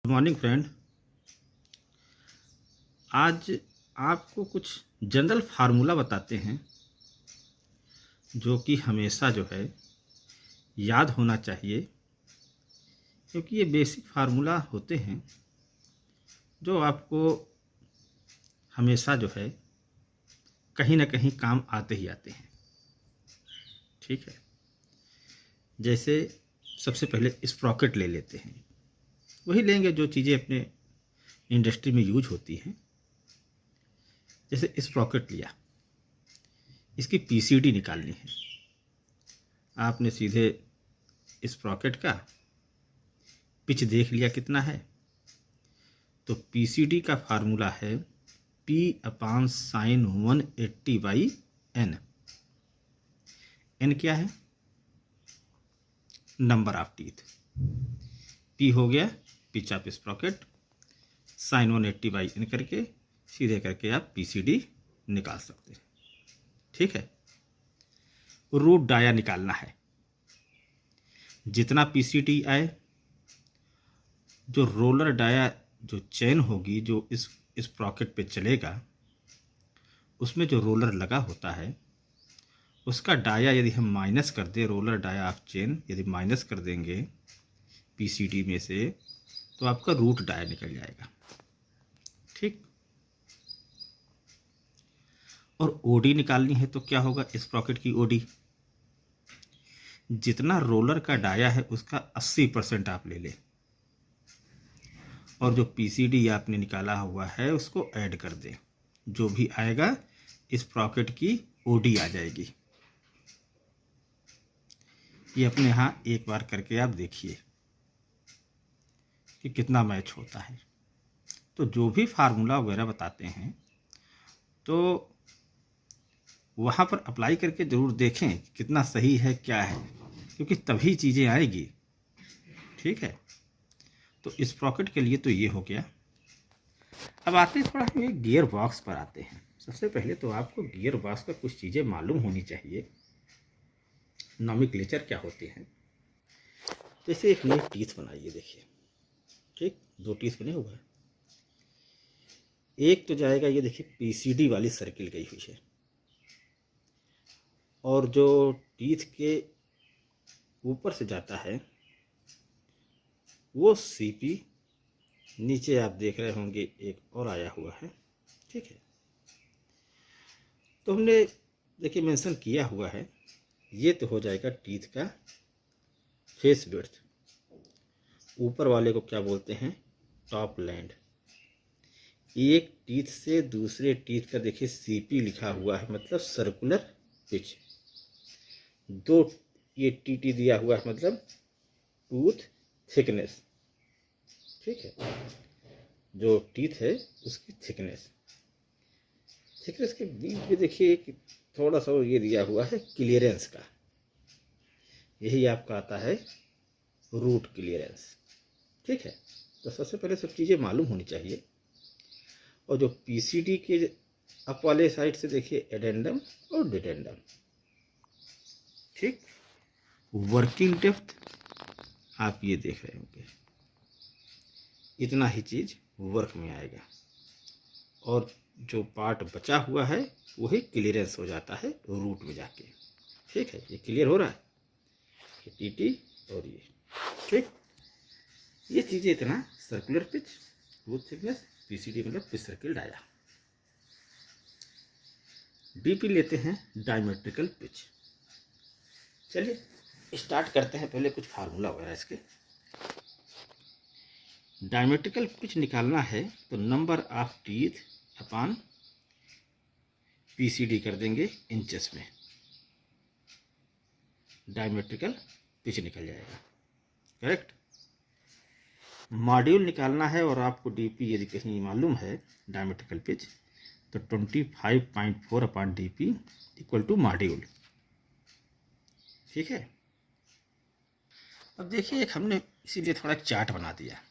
Good morning friend. आज आपको कुछ जनरल फार्मूला बताते हैं जो कि हमेशा जो है याद होना चाहिए, क्योंकि ये बेसिक फार्मूला होते हैं जो आपको हमेशा जो है कहीं ना कहीं काम आते ही आते हैं। ठीक है, जैसे सबसे पहले स्प्रॉकेट ले लेते हैं, वही लेंगे जो चीज़ें अपने इंडस्ट्री में यूज होती हैं। जैसे स्प्रॉकेट लिया, इसकी पीसीडी निकालनी है। आपने सीधे स्प्रॉकेट का पिच देख लिया कितना है, तो पीसीडी का फार्मूला है P/sin 180/n। n क्या है? Number of teeth. P हो गया pitch of Sprocket, sin 180/n करके सीधे करके आप पीसीडी निकाल सकते हैं। ठीक है, रूट डाया निकालना है। जितना पीसीडी आए, जो रोलर डाया जो चेन होगी जो इस स्प्रॉकेट पे चलेगा, उसमें जो रोलर लगा होता है उसका डाया यदि हम माइनस कर दें, रोलर डाया ऑफ चेन यदि माइनस कर देंगे पीसीडी में से, तो आपका रूट डाया निकल जाएगा। ठीक, और ओडी निकालनी है तो क्या होगा? स्प्रॉकेट की ओडी, जितना रोलर का डाया है उसका 80% आप ले लें, और जो पीसीडी आपने निकाला हुआ है उसको ऐड कर दें। जो भी आएगा स्प्रॉकेट की ओडी आ जाएगी। ये अपने यहाँ एक बार करके आप देखिए कि कितना मैच होता है। तो जो भी फार्मूला वगैरह बताते हैं तो वहाँ पर अप्लाई करके ज़रूर देखें कितना सही है क्या है, क्योंकि तभी चीज़ें आएगी। ठीक है, तो स्प्रॉकेट के लिए तो ये हो गया। अब आते हैं थोड़ा हम ये गियर बॉक्स पर आते हैं। सबसे पहले तो आपको गियर बॉक्स का कुछ चीज़ें मालूम होनी चाहिए, नॉमेनक्लेचर क्या होते हैं। जैसे एक नई टीथ बनाइए, देखिए ठीक, दो टीथ बने हुए हैं। एक तो जाएगा, ये देखिए पीसीडी वाली सर्किल गई हुई है, और जो टीथ के ऊपर से जाता है वो सीपी, नीचे आप देख रहे होंगे एक और आया हुआ है। ठीक है, तो हमने देखिए मेंशन किया हुआ है, ये तो हो जाएगा टीथ का फेस विड्थ। ऊपर वाले को क्या बोलते हैं? Top land. एक टीथ से दूसरे टीथ का देखिए सीपी लिखा हुआ है, मतलब सर्कुलर पिच। दो ये टीटी दिया हुआ है, मतलब टूथ थिकनेस। ठीक है, जो टीथ है उसकी थिकनेस के बीच में देखिए एक थोड़ा सा ये दिया हुआ है क्लियरेंस का, यही आपका आता है रूट क्लियरेंस। ठीक है, तो सबसे पहले सब चीज़ें मालूम होनी चाहिए। और जो पीसीडी के अप वाले साइड से देखिए एडेंडम और डिडेंडम। ठीक, वर्किंग डेप्थ आप ये देख रहे होंगे, इतना ही चीज़ वर्क में आएगा, और जो पार्ट बचा हुआ है वही क्लियरेंस हो जाता है रूट में जाके। ठीक है, ये क्लियर हो रहा है, ये टीटी और ये। ठीक, ये चीज़ें इतना circular pitch, root thickness, PCD मतलब पिच सर्किल डाया। डीपी लेते हैं डायमेट्रिकल पिच। चलिए स्टार्ट करते हैं, पहले कुछ फार्मूला वगैरह इसके। डायमेट्रिकल पिच निकालना है तो number of teeth upon PCD कर देंगे इंचेस में, डायमेट्रिकल पिच निकल जाएगा। करेक्ट। मॉड्यूल निकालना है, और आपको डीपी यदि कहीं मालूम है डायमेट्रिकल पिच, तो 25.4/dp इक्वल टू मॉड्यूल। ठीक है, अब देखिए एक हमने इसीलिए थोड़ा चार्ट बना दिया,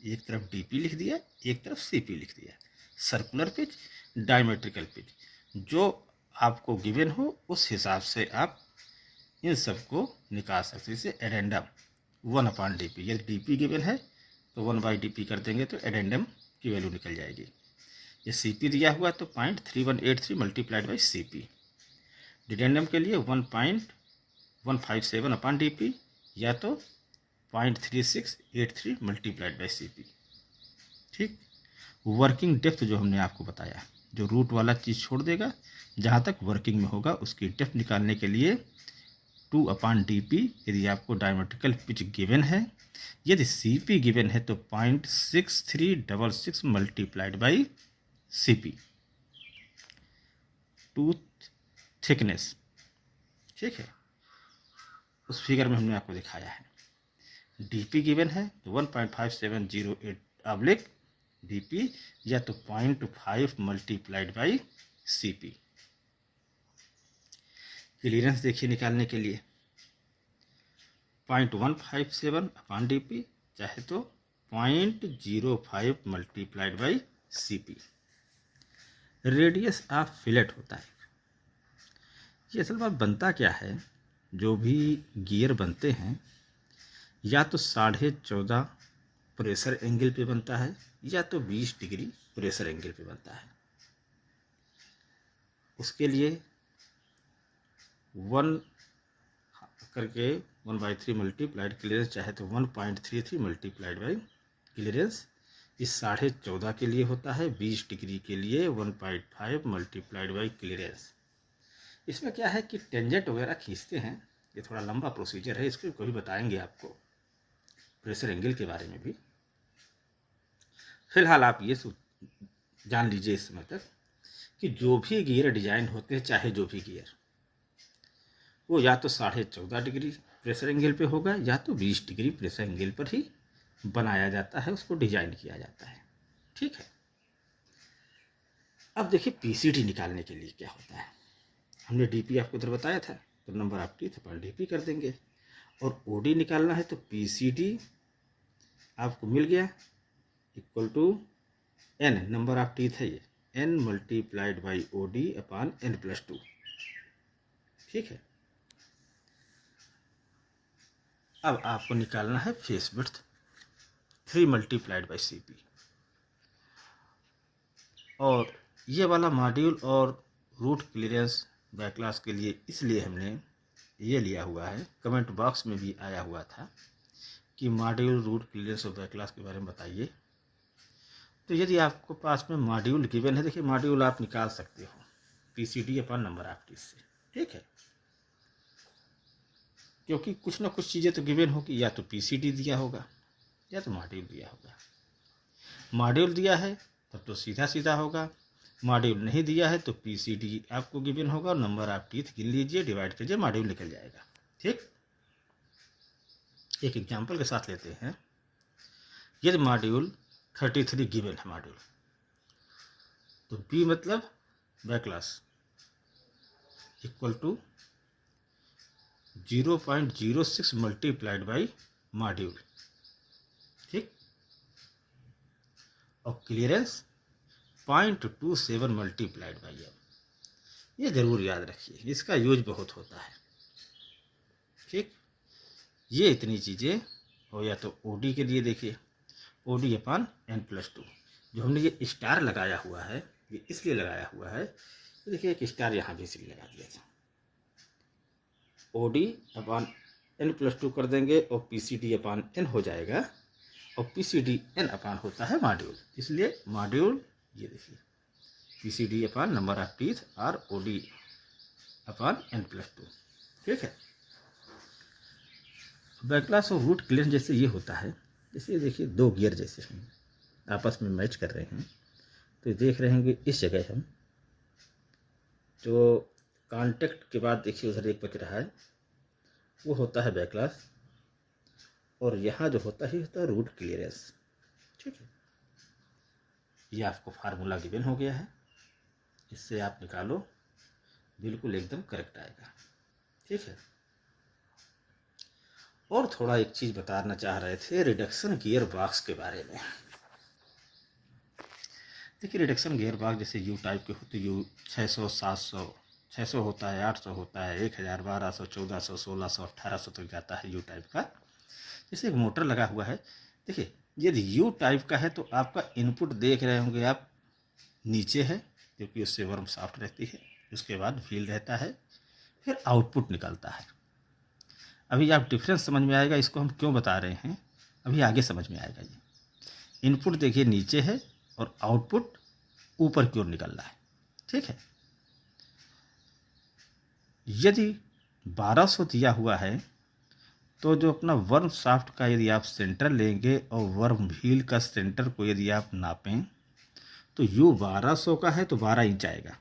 एक तरफ डीपी लिख दिया, एक तरफ सीपी लिख दिया। सर्कुलर पिच, डायमेट्रिकल पिच, जो आपको गिवन हो उस हिसाब से आप इन सबको निकाल सकते हैं। जैसे एडेंडम 1/dp, यदि डीपी गिवन है तो 1/dp कर देंगे तो एडेंडम की वैल्यू निकल जाएगी। ये CP दिया हुआ है तो 0.3183 मल्टीप्लाइड बाई CP। डिडेंडम के लिए 1.157 अपॉन DP या तो 0.3683 मल्टीप्लाइड बाई CP। ठीक, वर्किंग डेप्थ जो हमने आपको बताया, जो रूट वाला चीज़ छोड़ देगा, जहाँ तक वर्किंग में होगा उसकी डेप्थ निकालने के लिए 2/dp यदि आपको डायमेट्रिकल पिच गिवन है, यदि CP गिवन है तो 0.6366 multiplied by CP। Tooth thickness, ठीक है, उस फिगर में हमने आपको दिखाया है। DP गिवन है तो 1.5708 DP या तो 0.5 मल्टीप्लाइड बाई CP। क्लियरेंस देखिए निकालने के लिए 0.157 अपॉन DP चाहे तो 0.05 multiplied by CP। Radius of fillet होता है, ये असल बात बनता क्या है, जो भी गियर बनते हैं या तो 14.5 प्रेशर एंगल पे बनता है या तो 20 डिग्री प्रेशर एंगल पे बनता है। उसके लिए 1 करके 1/3 मल्टीप्लाइड क्लियरेंस चाहे तो 1.33 मल्टीप्लाइड बाई क्लियरेंस इस 14.5 के लिए होता है, 20 डिग्री के लिए 1.5 मल्टीप्लाइड बाई क्लियरेंस। इसमें क्या है कि टेंजेंट वगैरह खींचते हैं, ये थोड़ा लंबा प्रोसीजर है, इसको कभी बताएंगे आपको प्रेशर एंगल के बारे में भी। फिलहाल आप ये जान लीजिए इस समय तक कि जो भी गियर डिजाइन होते हैं, चाहे जो भी गियर, वो या तो 14.5 डिग्री प्रेशर एंगल पे होगा या तो 20 डिग्री प्रेशर एंगल पर ही बनाया जाता है, उसको डिजाइन किया जाता है। ठीक है, अब देखिए PCD निकालने के लिए क्या होता है। हमने DP आपको उधर बताया था, तो नंबर ऑफ टीथ पर DP कर देंगे, और OD निकालना है तो PCD आपको मिल गया equal to N, number of teeth है ये, N multiplied by OD upon N+2। ठीक है, अब आपको निकालना है face width 3 multiplied by CP। और ये वाला मॉड्यूल और रूट क्लियरेंस बैक क्लास के लिए इसलिए हमने ये लिया हुआ है, कमेंट बॉक्स में भी आया हुआ था कि मॉड्यूल रूट क्लियरेंस और बैक क्लास के बारे में बताइए। तो यदि आपको पास में मॉड्यूल गिवन है, देखिए मॉड्यूल आप निकाल सकते हो PCD upon number of teeth से। ठीक है, क्योंकि कुछ ना कुछ चीज़ें तो गिवन होगी, या तो PCD दिया होगा या तो मॉड्यूल दिया होगा। मॉड्यूल दिया है तब तो सीधा सीधा होगा, मॉड्यूल नहीं दिया है तो PCD आपको गिवन होगा और नंबर ऑफ टीथ गिन लीजिए, डिवाइड कीजिए, मॉड्यूल निकल जाएगा। ठीक, एक एग्जांपल के साथ लेते हैं। यदि मॉड्यूल 33 गिवन है मॉड्यूल, तो B मतलब backlash equal to 0.06 multiplied by module. ठीक, और क्लियरेंस 0.27 मल्टीप्लाइड बाई M। ये जरूर याद रखिए, इसका यूज बहुत होता है। ठीक, ये इतनी चीज़ें, और या तो OD के लिए देखिए OD अपॉन N+2, जो हमने ये स्टार लगाया हुआ है, ये इसलिए लगाया हुआ है, तो देखिए एक स्टार यहाँ भी इसलिए लगा दिया था। OD अपॉन N+2 कर देंगे और PCD अपॉन N हो जाएगा, और PCD N अपॉन होता है मॉड्यूल, इसलिए मॉड्यूल ये देखिए PCD upon number of teeth और OD अपॉन N+2। ठीक है, बैक क्लास और रूट क्लियरेंस जैसे ये होता है, जैसे ये देखिए दो गियर जैसे हम आपस में मैच कर रहे हैं, तो देख रहे हैं कि इस जगह हम जो कांटेक्ट के बाद देखिए उधर एक बच रहा है, वो होता है बैक क्लास, और यहाँ जो होता है रूट क्लियरेंस। ठीक है, ये आपको फार्मूला गिवन हो गया है, इससे आप निकालो, बिल्कुल एकदम करेक्ट आएगा। ठीक है, और थोड़ा एक चीज़ बताना चाह रहे थे रिडक्शन गियर बॉक्स के बारे में। देखिए रिडक्शन गियर बॉक्स जैसे U टाइप के होते, U 600, 700, 600 होता है, 800 होता है, 1000, 1200, 1400, 1600, 1800 तक जाता है U टाइप का। जैसे एक मोटर लगा हुआ है, देखिए यदि यू टाइप का है तो आपका इनपुट देख रहे होंगे आप नीचे है, क्योंकि उससे वर्म सॉफ्ट रहती है, उसके बाद व्हील रहता है, फिर आउटपुट निकलता है। अभी आप डिफरेंस समझ में आएगा, इसको हम क्यों बता रहे हैं अभी आगे समझ में आएगा। ये इनपुट देखिए नीचे है और आउटपुट ऊपर की ओर निकल रहा है, ठीक है। यदि 1200 दिया हुआ है तो जो अपना वर्म शाफ्ट का यदि आप सेंटर लेंगे और वर्म व्हील का सेंटर को यदि आप नापें तो यू 1200 का है तो 12 इंच आएगा।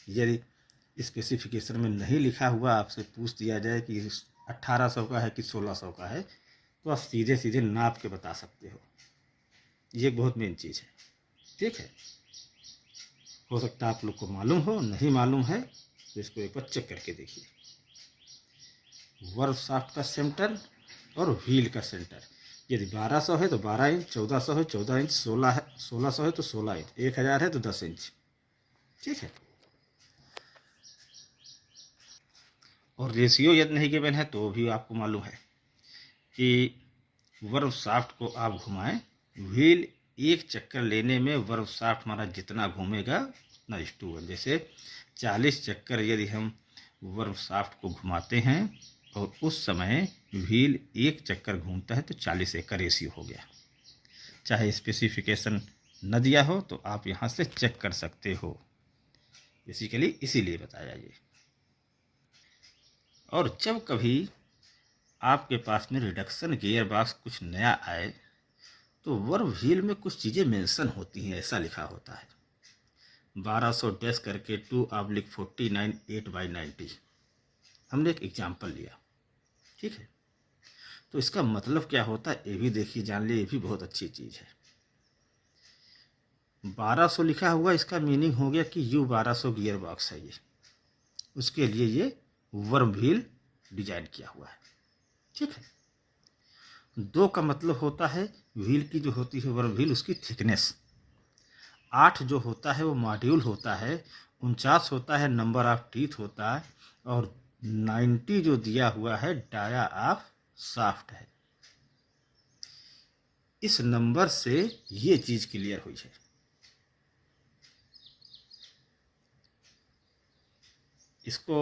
यदि स्पेसिफिकेशन में नहीं लिखा हुआ, आपसे पूछ दिया जाए कि 1800 का है कि 1600 का है, तो आप सीधे सीधे नाप के बता सकते हो। ये एक बहुत मेन चीज़ है, ठीक है। हो सकता है आप लोग को मालूम हो, नहीं मालूम है तो इसको एक बार चेक करके देखिए। वर्म शाफ्ट का सेंटर और व्हील का सेंटर यदि 1200 है तो 12 इंच, 1400 है 14 इंच, 1600 है तो 16 इंच, 1000 है तो 10 इंच, ठीक है। और रेशियो यदि नहीं गिवन है तो भी आपको मालूम है कि वर्म शाफ्ट को आप घुमाएं, व्हील एक चक्कर लेने में वर्म शाफ्ट हमारा जितना घूमेगा उतना स्टू है। जैसे 40 चक्कर यदि हम वर्म शाफ्ट को घुमाते हैं और उस समय व्हील एक चक्कर घूमता है तो 40 का रेशियो हो गया। चाहे स्पेसिफिकेशन न दिया हो तो आप यहाँ से चेक कर सकते हो, बेसिकली इसीलिए बताया ये। और जब कभी आपके पास में रिडक्शन गियर बॉक्स कुछ नया आए तो वर्म व्हील में कुछ चीज़ें मेंशन होती हैं, ऐसा लिखा होता है 1200 डैश करके 2/49 8/90। हमने एक एग्जाम्पल लिया, ठीक है। तो इसका मतलब क्या होता है ये भी देखिए, जान लिए, ये भी बहुत अच्छी चीज़ है। 1200 लिखा हुआ, इसका मीनिंग हो गया कि यू 1200 गियर बॉक्स है ये, उसके लिए ये वर्म व्हील डिजाइन किया हुआ है, ठीक है। 2 का मतलब होता है व्हील की जो होती है वर्म व्हील, उसकी थिकनेस। 8 जो होता है वो मॉड्यूल होता है, 49 होता है नंबर ऑफ टीथ होता है, और 90 जो दिया हुआ है डाया ऑफ शाफ्ट है। इस नंबर से ये चीज़ क्लियर हुई है। इसको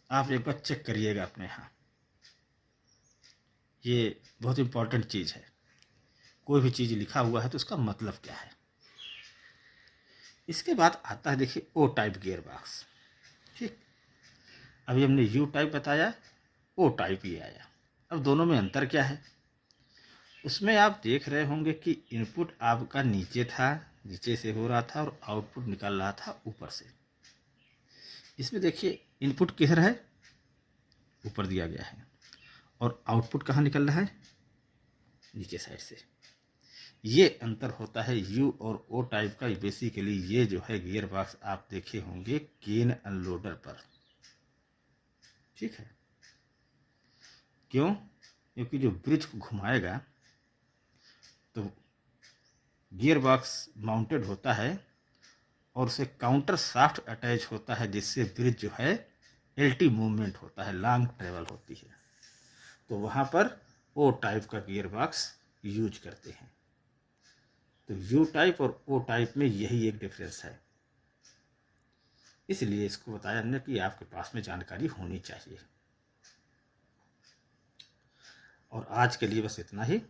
आप एक बार चेक करिएगा अपने यहाँ, ये बहुत इम्पोर्टेंट चीज़ है। कोई भी चीज़ लिखा हुआ है तो उसका मतलब क्या है। इसके बाद आता है देखिए ओ टाइप गियर बॉक्स, ठीक। अभी हमने यू टाइप बताया, ओ टाइप ही आया। अब दोनों में अंतर क्या है, उसमें आप देख रहे होंगे कि इनपुट आपका नीचे था, नीचे से हो रहा था, और आउटपुट निकल रहा था ऊपर से। इसमें देखिए इनपुट किधर है, ऊपर दिया गया है, और आउटपुट कहाँ निकल रहा है, नीचे साइड से। ये अंतर होता है यू और ओ टाइप का। बेसिकली ये जो है गियर बॉक्स आप देखे होंगे केन अनलोडर पर, ठीक है। क्यों, क्योंकि जो ब्रिज को घुमाएगा तो गियर बॉक्स माउंटेड होता है और उसे काउंटर शाफ्ट अटैच होता है, जिससे ब्रिज जो है एलटी मूवमेंट होता है, लॉन्ग ट्रेवल होती है। तो वहाँ पर ओ टाइप का गियर बॉक्स यूज करते हैं। तो यू टाइप और ओ टाइप में यही एक डिफरेंस है, इसलिए इसको बताया हमने कि आपके पास में जानकारी होनी चाहिए। और आज के लिए बस इतना ही।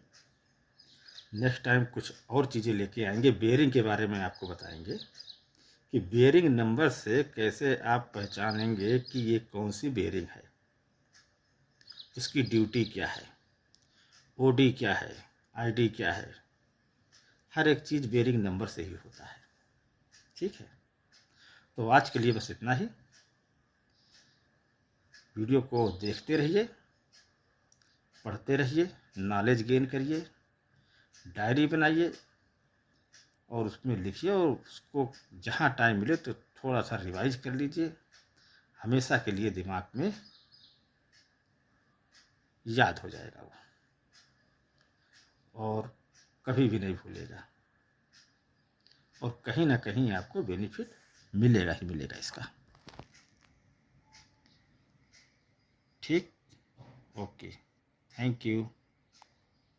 नेक्स्ट टाइम कुछ और चीज़ें लेके आएंगे। बेयरिंग के बारे में आपको बताएंगे कि बेयरिंग नंबर से कैसे आप पहचानेंगे कि ये कौन सी बेयरिंग है, इसकी ड्यूटी क्या है, ओडी क्या है, आईडी क्या है। हर एक चीज़ बेयरिंग नंबर से ही होता है, ठीक है। तो आज के लिए बस इतना ही। वीडियो को देखते रहिए, पढ़ते रहिए, नॉलेज गेन करिए, डायरी बनाइए और उसमें लिखिए, और उसको जहाँ टाइम मिले तो थोड़ा सा रिवाइज कर लीजिए। हमेशा के लिए दिमाग में याद हो जाएगा वो, और कभी भी नहीं भूलेगा, और कहीं ना कहीं आपको बेनिफिट मिलेगा ही मिलेगा इसका, ठीक। Okay, thank you.